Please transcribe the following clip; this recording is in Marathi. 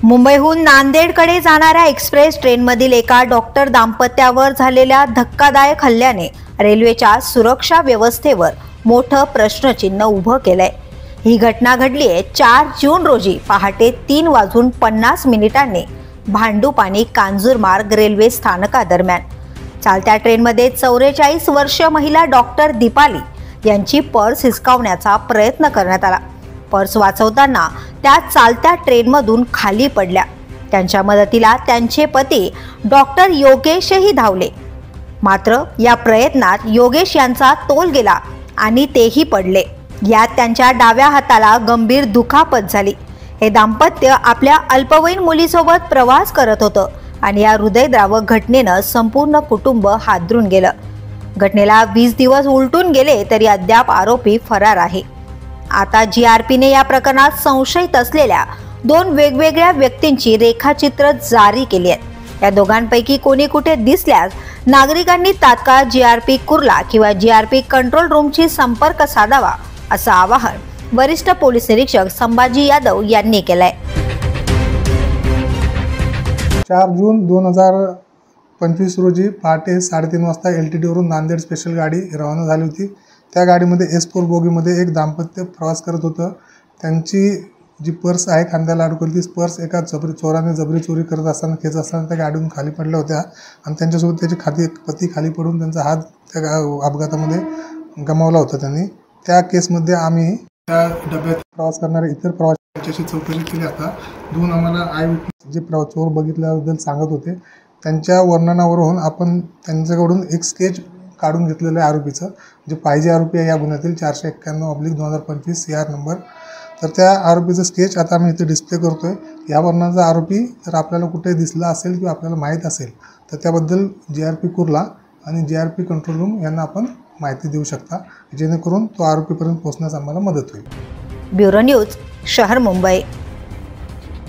मुंबईहून नांदेडकडे जाणाऱ्या एक्सप्रेस ट्रेनमधील एका डॉक्टर दाम्पत्यावर झालेल्या धक्कादायक हल्ल्याने रेल्वेच्या सुरक्षा व्यवस्थेवर मोठं प्रश्नचिन्ह उभं केलंय। ही घटना घडली आहे 4 जून रोजी पहाटे 3:50 भांडूपानी कांजूरमार्ग रेल्वे स्थानकादरम्यान। चालत्या ट्रेनमध्ये 44 वर्षीय महिला डॉक्टर दीपाली यांची पर्स हिसकावण्याचा प्रयत्न करण्यात आला। पर्स वाचवताना त्या चालत्या ट्रेनमधून खाली पडल्या। त्यांच्या मदतीला त्यांचे पती डॉक्टर योगेशही धावले, मात्र या प्रयत्नात योगेश यांचा तोल गेला आणि तेही पडले। यात त्यांच्या डाव्या हाताला गंभीर दुखापत झाली। हे दाम्पत्य आपल्या अल्पवयीन मुलीसोबत प्रवास करत होतं आणि या हृदयद्रावक घटनेनं संपूर्ण कुटुंब हादरून गेलं। घटनेला 20 दिवस उलटून गेले तरी अद्याप आरोपी फरार आहे। आता जीआरपीने या प्रकरणात संशयित असलेल्या 2 वेगवेगळ्या व्यक्तींची रेखाचित्र जारी केली आहेत। या दोघांपैकी कोणी कुठे दिसल्यास नागरिकांनी तात्काळ जीआरपी कुर्ला किंवा जीआरपी कंट्रोल रूमशी संपर्क साधावा, असं आवाहन वरिष्ठ पोलीस निरीक्षक संभाजी यादव यांनी केलंय। 4 जून 2025 रोजी पहाटे 3:30 वाजता LTT वरून नांदेड स्पेशल गाडी रवाना झाली होती। त्या गाडीमध्ये S4 बोगीमध्ये एक दाम्पत्य प्रवास करत होतं। त्यांची जी पर्स आहे खांद्याला अडकवली, ती पर्स एका चोराने जबरी चोरी करत असताना खेचत असताना त्या गाडीतून खाली पडल्या होत्या आणि त्यांच्यासोबत त्याचे पती खाली पडून त्यांचा हात त्या अपघातामध्ये गमावला होता त्यांनी। त्या केसमध्ये आम्ही त्या डब्यात प्रवास करणारे इतर प्रवाशांची चौकशी केली। आता 2 आम्हाला आय विटनेस जे चोर बघितल्याबद्दल सांगत होते, त्यांच्या वर्णनावरून आपण त्यांच्याकडून एक स्केच काढून घेतलेलं आहे आरोपीचं, जे पाहिजे आरोपी आहे या गुन्ह्यातील 491/2025 CR नंबर। तर त्या आरोपीचं स्केच आता आम्ही इथे डिस्प्ले करतोय। या वर्णाचा आरोपी जर आपल्याला कुठे दिसला असेल किंवा आपल्याला माहीत असेल तर त्याबद्दल जीआरपी कुर्ला आणि जीआरपी कंट्रोल रूम यांना आपण माहिती देऊ शकता, जेणेकरून तो आरोपीपर्यंत पोहोचण्यास आम्हाला मदत होईल। ब्युरो न्यूज, शहर मुंबई।